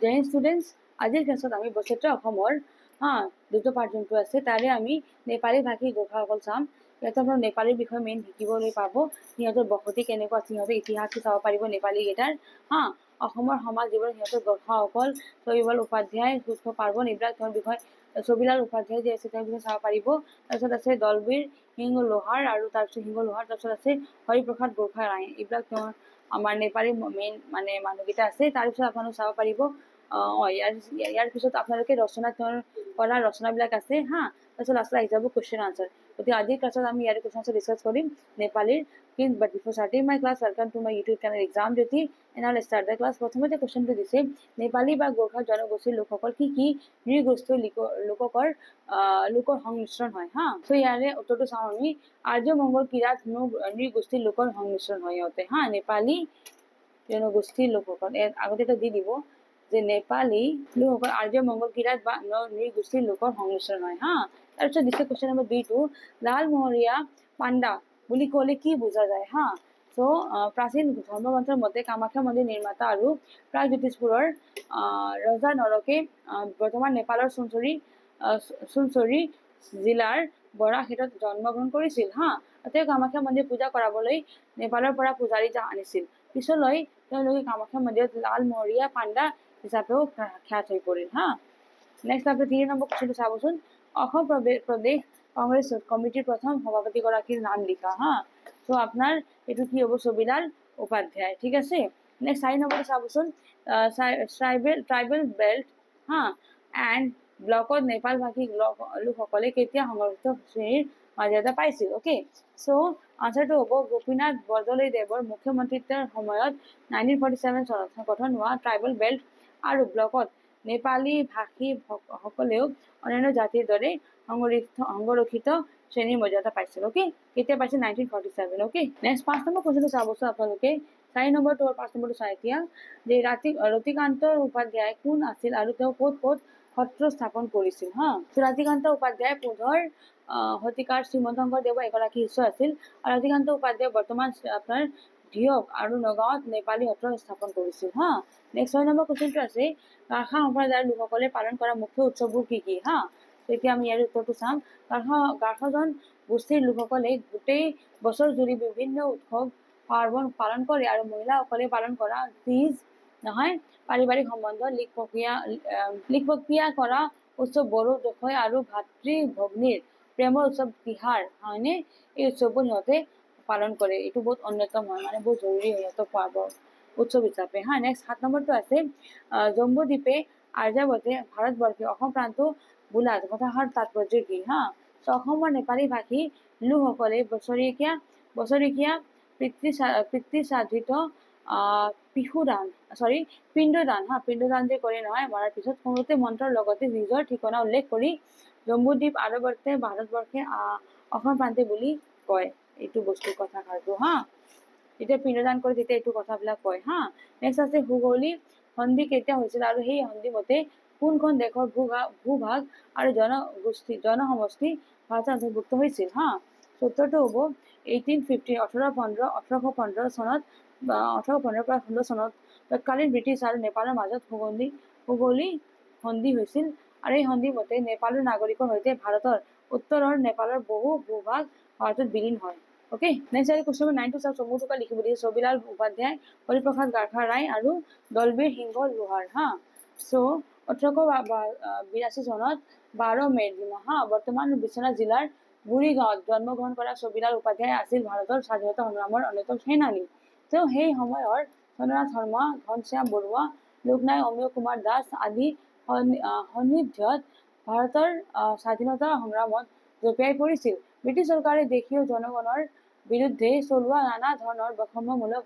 জেন students, আজিৰ ক্লাছত আমি বৈচিত্ৰ অসমৰ দুটো পাৰ্ট যোনটো আছে তাৰে আমি নেপালী ভাষী গোৰ্খাসকল চাম। ইয়াতে আপোনাৰ নেপালীৰ বিষয়ে মেইন শিকিবলৈ পাব, সিহঁতৰ বসতি কেনেকুৱা আছে, সিহঁতৰ ইতিহাসটো চাব পাৰিব নেপালী কেইটাৰ অসমৰ সমাজ জীৱন, সিহঁতৰ গোৰ্খাসকল, ছবিলাল উপাধ্যায়, সুস্থ পাৰ্বণ, এইবিলাক তেওঁৰ বিষয়ে ছবিলাল উপাধ্যায় যে আছে তেওঁৰ বিষয়ে চাব পাৰিব। তাৰপিছত আছে দলবীৰ সিংহ লোহাৰ আৰু তাৰপিছত আছে হৰিপ্ৰসাদ গোৰ্খাৰাই, এইবিলাক তেওঁৰ আমাৰ নেপালী মেইন মানে মানুহকেইটা আছে। তাৰপিছত আপোনালোকে চাব পাৰিব ইয়াৰ পিছত আপোনালোকে ৰচনা তেওঁৰ কৰা ৰচনাবিলাক আছে তাৰপিছত লাষ্টত আহি যাব কুৱেশ্যন আনচাৰ। গতিকে আজিৰ ক্লাছত আমি ইয়াৰ কুৱেশ্যন আনচাৰ ডিছকাছ কৰিম নেপালীৰ। But before starting my class, welcome to my YouTube channel exam Jyoti, and now let's start the class. প্ৰথমতে কুৱেশ্যনটো দিছে, নেপালী বা গোৰ্খা জনগোষ্ঠীৰ লোকসকল কি নৃগোষ্ঠীয় লোকৰ সংমিশ্ৰণ হয় চ' ইয়াৰে উত্তৰটো চাওঁ আমি। আৰ্য মংগল কিৰাত নৃগোষ্ঠীৰ লোকৰ সংমিশ্ৰণ হয় ইহঁতে নেপালী জনগোষ্ঠীৰ লোকসকল। আগতে এটা দি দিব যে নেপালী লোকসকল আৰ্য মংগল কিৰাত বা নৃগোষ্ঠীৰ লোকৰ সংমিশ্ৰণ হয় তাৰপিছত দিছে কুৱেশ্যন নম্বৰ B2, লালমহৰীয়া পাণ্ডা বুলি ক'লে কি বুজা যায় চ' প্ৰাচীন ধৰ্মগ্ৰন্থৰ মতে কামাখ্যা মন্দিৰ নিৰ্মাতা আৰু প্ৰাগজ্যোতিষপুৰৰ ৰজা নৰকে বৰ্তমান নেপালৰ সোণচৰি জিলাৰ বৰাক্ষেত্ৰত জন্মগ্ৰহণ কৰিছিল তেওঁ কামাখ্যা মন্দিৰ পূজা কৰাবলৈ নেপালৰ পৰা পূজাৰী আনিছিল। পিছলৈ তেওঁলোকে কামাখ্যা মন্দিৰত লালমহৰীয়া পাণ্ডা হিচাপেও খ্যাত হৈ পৰিল নেক্সট আপোনাৰ 3 নম্বৰ কুৱেশ্যনটো চাবচোন। অসম প্ৰদেশ কংগ্ৰেছ কমিটিৰ প্ৰথম সভাপতিগৰাকীৰ নাম লিখা চ' আপোনাৰ এইটো কি হ'ব, ছবিলাল উপাধ্যায়। ঠিক আছে, নেক্সট 4 নম্বৰটো চাবচোন। ট্ৰাইবেল বেল্ট এণ্ড ব্লকত নেপাল ভাষী লোকসকলে কেতিয়া সংৰক্ষিত শ্ৰেণীৰ মৰ্যাদা পাইছিল। অ'কে, চ' আনচাৰটো হ'ব গোপীনাথ বৰদলৈদেৱৰ মুখ্যমন্ত্ৰীত্বৰ সময়ত 1947 চনত গঠন হোৱা ট্ৰাইবেল বেল্ট আৰু ব্লকত নেপালী ভাষী সকলেও অন্যান্য জাতিৰ দৰে সংৰক্ষিত শ্ৰেণীৰ মৰ্যাদা পাইছিল। অ'কে, কেতিয়া পাইছিল? 1947। অ'কে, নেক্সট 5 নম্বৰ কুৱেশ্যনটো চাবচোন আপোনালোকে। 4 নম্বৰটো আৰু 5 নম্বৰটো চাই এতিয়া যে ৰতিকান্ত উপাধ্যায় কোন আছিল আৰু তেওঁ ক'ত সত্ৰ স্থাপন কৰিছিল ৰতিকান্ত উপাধ্যায় 15 শতিকাৰ শ্ৰীমন্ত শংকৰদেৱৰ এগৰাকী শিষ্য আছিল আৰু ৰতিকান্ত উপাধ্যায় বৰ্তমান আপোনাৰ ধিয়ক আৰু নগাঁৱত নেপালী সত্ৰ স্থাপন কৰিছিল নেক্সট 6 নম্বৰ কুৱেশ্যনটো আছে, গাৰ্খা সম্প্ৰদায়ৰ লোকসকলে পালন কৰা মুখ্য উৎসৱবোৰ কি এতিয়া আমি ইয়াৰ উত্তৰটো চাম। গাৰ্খাজন গোষ্ঠীৰ লোকসকলে গোটেই বছৰ জুৰি বিভিন্ন উৎসৱ পাৰ্বণ পালন কৰে আৰু মহিলাসকলে পালন কৰা তিজ পাৰিবাৰিক সম্বন্ধ লিক প্ৰক্ৰিয়া কৰা উৎসৱ বড়ো দশৈ আৰু ভাতৃ ভগ্নীৰ প্ৰেমৰ উৎসৱ তিহাৰ হয়নে, এই উৎসৱবোৰ সিহঁতে পালন কৰে। এইটো বহুত অন্যতম হয় মানে বহুত জৰুৰী সিহঁতৰ উৎসৱ হিচাপে নেক্সট 7 নম্বৰটো আছে, জম্বুদ্বীপে আৰ্যাৱতে ভাৰতবৰ্ষে অসম প্ৰান্ত বোলাত কথাষাৰ তাৎপৰ্য কি অসমৰ নেপালী ভাষী লোকসকলে বছৰেকীয়া পিতৃশ্ৰাদ্ধিত পিণ্ডদান যে কৰে মৰাৰ পিছত সৰুতে মন্ত্ৰৰ লগতে নিজৰ ঠিকনা উল্লেখ কৰি জম্বুদ্বীপ আৰ্যাৱতে ভাৰতবৰ্ষে অসম প্ৰান্তে বুলি কয়। এইটো বস্তুৰ কথাষাৰটো যেতিয়া পিণ্ডদান কৰে তেতিয়া এইটো কথাবিলাক কয় নেক্সট আছে, হুগলী সন্ধি কেতিয়া হৈছিল আৰু সেই সন্ধি মতে কোনখন দেশৰ ভূভাগ আৰু জনসমষ্টি ভাৰতৰ অন্তৰ্ভুক্ত হৈছিল উত্তৰটো হ'ব 1815 চনত 1815 পৰা 16 চনত তৎকালীন ব্ৰিটিছ আৰু নেপালৰ মাজত হুগলী সন্ধি হৈছিল আৰু এই সন্ধি মতে নেপালৰ নাগৰিকৰ সৈতে ভাৰতৰ উত্তৰৰ নেপালৰ বহু ভূভাগ ভাৰতত বিলীন হয়। অ'কে, নেক্সট কুৱেশ্যন নম্বৰ 9 টো চাওক। চমুকৈ লিখিব দিছে, ছবিলাল উপাধ্যায়, হৰিপ্ৰসাদ গাৰ্খাৰাই আৰু দলবীৰ সিংহ লোহাৰ চ' 1882 চনত 12 মে'ৰ দিনা বৰ্তমান বিশ্বনাথ জিলাৰ বুঢ়ীগাঁৱত জন্মগ্ৰহণ কৰা ছবিলাল উপাধ্যায় আছিল ভাৰতৰ স্বাধীনতা সংগ্ৰামৰ অন্যতম সেনানী। তেওঁ সেই সময়ৰ চন্দ্ৰনাথ শৰ্মা, ঘনশ্যাম বৰুৱা, লোকনায়ক অমিয় কুমাৰ দাস আদি সান্নিধ্যত ভাৰতৰ স্বাধীনতা সংগ্ৰামত জঁপিয়াই পৰিছিল। ব্ৰিটিছ চৰকাৰে দেশীয় জনগণৰ বিৰুদ্ধে চলোৱা নানা ধৰণৰ বৈষম্যমূলক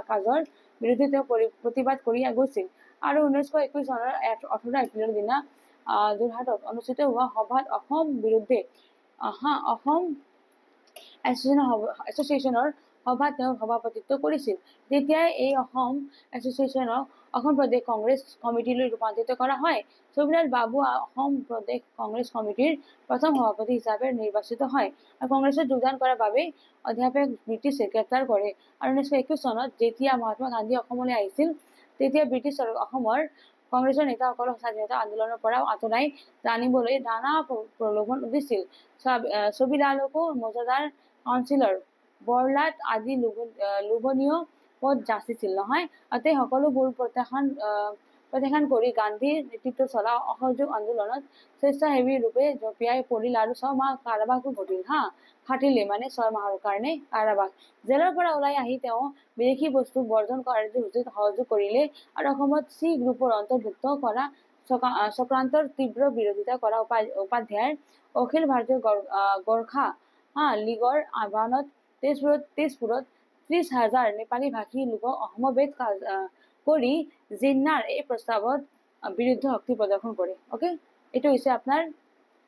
কাজৰ বিৰুদ্ধে তেওঁ প্ৰতিবাদ কৰি গৈছিল আৰু 1921 চনৰ 18 এপ্ৰিলৰ দিনা যোৰহাটত অনুষ্ঠিত হোৱা সভাত অসম বিৰুদ্ধে অসম এছ'চিয়েশ্যনৰ সভাত তেওঁ সভাপতিত্ব কৰিছিল। তেতিয়াই এই অসম এছ'চিয়েশ্যনক অসম প্ৰদেশ কংগ্ৰেছ কমিটিলৈ ৰূপান্তৰিত কৰা হয়। ছবিলাল বাবু অসম প্ৰদেশ কংগ্ৰেছ কমিটিৰ প্ৰথম সভাপতি হিচাপে নিৰ্বাচিত হয় আৰু কংগ্ৰেছত যোগদান কৰাৰ বাবে অধ্যাপক ব্ৰিটিছে গ্ৰেপ্তাৰ কৰে আৰু 1921 চনত যেতিয়া মহাত্মা গান্ধী অসমলৈ আহিছিল তেতিয়া ব্ৰিটিছ অসমৰ কংগ্ৰেছৰ নেতাসকলক স্বাধীনতা আন্দোলনৰ পৰা আঁতৰাই জানিবলৈ নানা প্ৰলোভন দিছিল। ছবিলালকো মজাদাৰ কাউন্সিলৰ বৰলাট আদি লোভনীয় পদ যাচিছিল নহয়। আৰু সকলোবোৰ প্ৰত্যাখ্যান কৰি গান্ধীৰ নেতৃত্বত চলা অসহযোগ আন্দোলনত স্বেচ্ছাসেৱী ৰূপে জঁপিয়াই পৰিল আৰু 6 মাহ কাৰাবাসো খাটিলে মানে 6 মাহৰ কাৰণে কাৰাবাস। জেলৰ পৰা ওলাই আহি তেওঁ বিদেশী বস্তু বৰ্জন কাৰ্যসূচীত সহযোগ কৰিলে আৰু অসমত চি গ্ৰুপৰ অন্তৰ্ভুক্ত কৰা চক্ৰান্তৰ তীব্ৰ বিৰোধিতা কৰা উপাধ্যায়ৰ অখিল ভাৰতীয় গোৰ্খা লীগৰ আহ্বানত তেজপুৰত 30,000 নেপালী ভাষী লোকক সমবেত কৰি জিন্নাৰ এই প্ৰস্তাৱত বিৰুদ্ধে শক্তি প্ৰদৰ্শন কৰে। অ'কে, এইটো হৈছে আপোনাৰ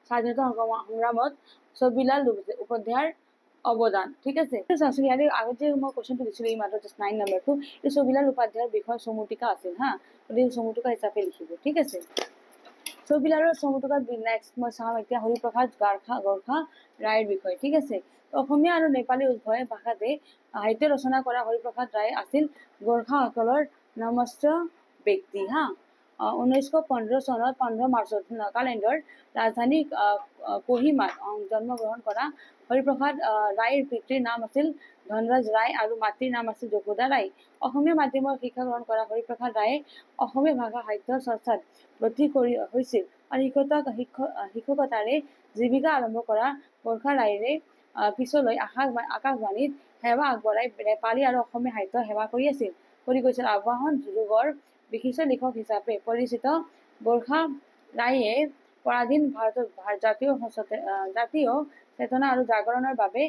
স্বাধীনতা সংগ্ৰামত ছবিলাল উপাধ্যায়ৰ অৱদান। ঠিক আছে, ইয়াৰে আগত যে মই কুৱেশ্যনটো দিছিলোঁ এই মাত্ৰ জাষ্ট 9 নম্বৰটো, এই ছবিলাল উপাধ্যায়ৰ বিষয়ে চমুটিকা আছিল হা, গতিকে চমুটিকা হিচাপে লিখিব। ঠিক আছে, ছবিলালৰ চমুটিকাত নেক্সট মই চাম এতিয়া হৰিপ্ৰসাদ গোৰ্খা ৰায়ৰ বিষয়ে। ঠিক আছে, অসমীয়া আৰু নেপালী উভয় ভাষাতে সাহিত্য ৰচনা কৰা হৰিপ্ৰসাদ ৰায় আছিল গোৰ্খাসকলৰ নমস্য ব্যক্তি হা। 1915 চনত 15 মাৰ্চত নাগালেণ্ডৰ ৰাজধানী কোহিমাত জন্মগ্ৰহণ কৰা হৰিপ্ৰসাদ ৰায়ৰ পিতৃৰ নাম আছিল ধনৰাজ ৰায় আৰু মাতৃৰ নাম আছিল যশোদা ৰায়। অসমীয়া মাধ্যমৰ শিক্ষা গ্ৰহণ কৰা হৰিপ্ৰসাদ ৰায়ে অসমীয়া ভাষা সাহিত্য চৰ্চাত ব্ৰতী হৈছিল আৰু শিক্ষকতাৰে জীৱিকা আৰম্ভ কৰা গোৰ্খা ৰায়ৰে পিছলৈ আকাশবাণীত সেৱা আগবঢ়াই নেপালী আৰু অসমীয়া সাহিত্য সেৱা কৰি গৈছিল। আৱাহন যুগৰ বিশিষ্ট লিখক হিচাপে পৰিচিত গোৰ্খা ৰায়ে পৰাধীন ভাৰতত জাতীয় চেতনা আৰু জাগৰণৰ বাবে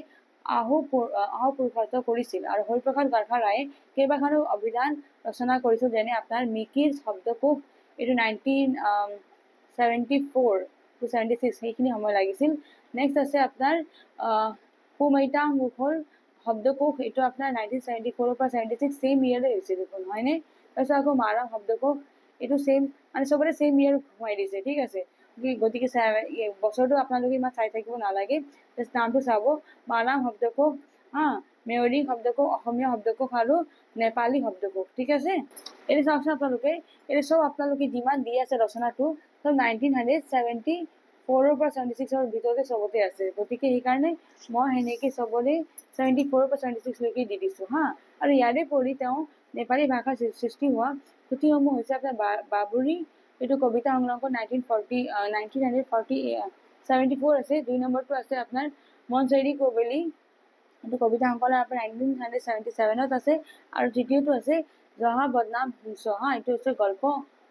আহুপুৰুষাৰ্থ কৰিছিল আৰু হৰিপ্ৰসাদ গোৰ্খা ৰায়ে কেইবাখনো অভিধান ৰচনা কৰিছিল, যেনে আপোনাৰ মিকিৰ শব্দকোষ, এইটো 1974 to 76 সেইখিনি সময় লাগিছিল। নেক্সট আছে আপোনাৰ কুমেইটাং মুখৰ শব্দকোষ, এইটো আপোনাৰ 1974 পৰা 76 ছেম ইয়েৰে হৈছে দেখোন হয়নে। তাৰপিছত আকৌ মাৰাং শব্দকোষ, এইটো ছেম মানে চবৰে ছেম ইয়েৰ সোমাই দিছে। ঠিক আছে, গতিকে বছৰটো আপোনালোকে ইমান চাই থাকিব নালাগে, জাষ্ট নামটো চাব। মাৰাং শব্দকোষ মেয়ৰী শব্দকোষ, অসমীয়া শব্দকোষ আৰু নেপালী শব্দকোষ। ঠিক আছে, এইটো চাওকচোন আপোনালোকে, এইটো চব আপোনালোকে যিমান দি আছে ৰচনাটো চব 1974 পৰা 76 ভিতৰতে চবতে আছে, গতিকে সেইকাৰণে মই সেনেকে চবৰে 74 পৰা 76 লৈকে দি দিছো হা। আৰু ইয়াৰে পৰি তেওঁ নেপালী ভাষাৰ সৃষ্টি হোৱা পুথিসমূহ হৈছে আপোনাৰ বাবুৰি, এইটো কবিতা সংগ্ৰহ 1974 আছে। 2 নম্বৰটো আছে আপোনাৰ মনচেৰি কবেলি, এইটো কবিতা সংকলন আপোনাৰ 1977ত আছে। আৰু তৃতীয়টো আছে জহা বদনাম হিংস হা, এইটো হৈছে গল্প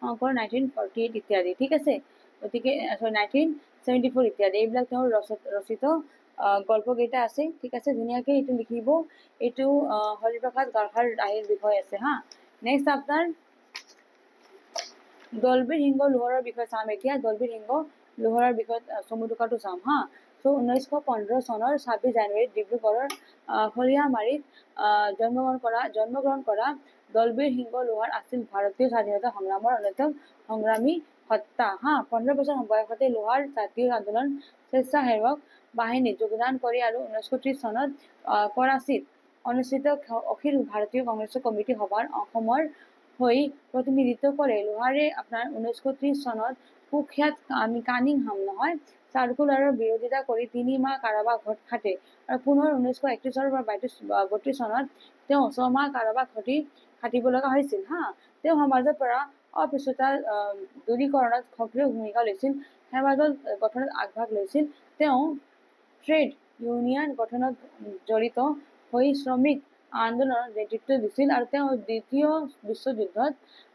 সংকলন 1948 ইত্যাদি। ঠিক আছে, গতিকে 1974 ইত্যাদি এইবিলাক তেওঁৰ ৰচিত গল্পকেইটা আছে। ঠিক আছে, ধুনীয়াকে এইটো লিখিব, এইটো হৰিপ্ৰসাদ গোৰ্খা ৰায়ৰ বিষয়ে আছে হা। নেক্সট আপোনাৰ দলবীৰ সিংহ লোহাৰৰ বিষয়ে চাম এতিয়া। দলবীৰ সিংহ লোহাৰৰ বিষয়ে চমুটোকাটো চাম হা। 1915 চনৰ 26 জানুৱাৰীত ডিব্ৰুগড়ৰ খলিহামাৰীত জন্মগ্ৰহণ কৰা দলবীৰ সিংহ লোহাৰ আছিল ভাৰতীয় স্বাধীনতা সংগ্ৰামৰ অন্যতম সংগ্ৰামী সত্তা হা। 15 বছৰ বয়সতে লোহাৰ জাতীয় আন্দোলন স্বেচ্ছাসেৱক বাহিনীত যোগদান কৰি আৰু 1930 চনত কৰাচীত অনুষ্ঠিত অখিল ভাৰতীয় কংগ্ৰেছ কমিটি সভাৰ অসমৰ হৈ প্ৰতিনিধিত্ব কৰে। লোহাৰে আপোনাৰ 1930 চনত কুখ্যাত কানিংহাম চাৰ্কুলাৰৰ বিৰোধিতা কৰি 3 মাহ কাৰাবাস খাটে আৰু পুনৰ 1931 পৰা 32 চনত তেওঁ 6 মাহ কাৰাবাস খাটিব লগা হৈছিল হা। তেওঁ সমাজৰ পৰা অস্পৃশ্যতা দূৰীকৰণত সক্ৰিয় ভূমিকা লৈছিল, সেৱাদল গঠনত আগভাগ লৈছিল। তেওঁ ট্ৰেড ইউনিয়ন গঠনত জড়িত হৈ শ্ৰমিক আন্দোলনত নেতৃত্ব দিছিল আৰু তেওঁ দ্বিতীয় বিশ্বযুদ্ধত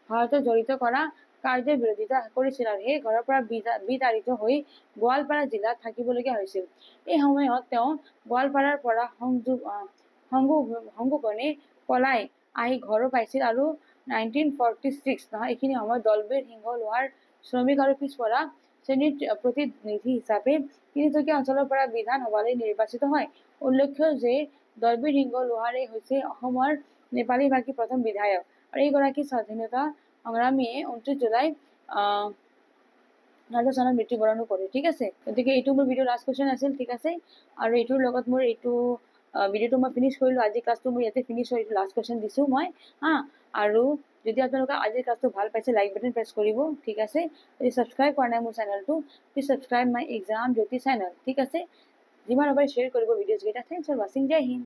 ভাৰতক জড়িত কৰা কাৰ্যৰ বিৰোধিতা কৰিছিল আৰু সেই ঘৰৰ পৰা বিতাড়িত হৈ গোৱালপাৰা জিলাত থাকিবলগীয়া হৈছিল। এই সময়ত তেওঁ গোৱালপাৰাৰ পৰা সংগোপনে পলাই আহি ঘৰো পাইছিল আৰু 1946 এইখিনি সময়ত দলবীৰ সিংহ লোহাৰ শ্ৰমিক আৰু পিছপৰা শ্ৰেণীৰ প্ৰতিনিধি হিচাপে তিনিচুকীয়া অঞ্চলৰ পৰা বিধান সভালৈ নিৰ্বাচিত হয়। উল্লেখ্য যে দলবীৰ সিংহ লোহাৰে হৈছে অসমৰ নেপালী ভাষী প্ৰথম বিধায়ক আৰু এইগৰাকী স্বাধীনতা সংগ্ৰামীয়ে 29 জুলাই 1990 চনত মৃত্যুবৰণো কৰে। ঠিক আছে, গতিকে এইটো মোৰ ভিডিঅ' লাষ্ট কুৱেশ্যন আছিল। ঠিক আছে, আৰু এইটোৰ লগত মোৰ এইটো ভিডিঅ'টো মই ফিনিছ কৰিলোঁ। আজি ক্লাছটো মোৰ ইয়াতে ফিনিছ হৈ লাষ্ট কুৱেশ্যন দিছোঁ মই হা। আৰু যদি আপোনালোকে আজিৰ ক্লাছটো ভাল পাইছে লাইক বাটন প্ৰেছ কৰিব ঠিক আছে যদি ছাবস্ক্ৰাইব কৰা নাই মোৰ চেনেলটো please subscribe my exam Jyoti channel ঠিক আছে যিমান পাৰে শ্বেয়াৰ কৰিব ভিডিঅ'ছকেইটা থেংকছ ফৰ ৱাচিং জয় হিন্দ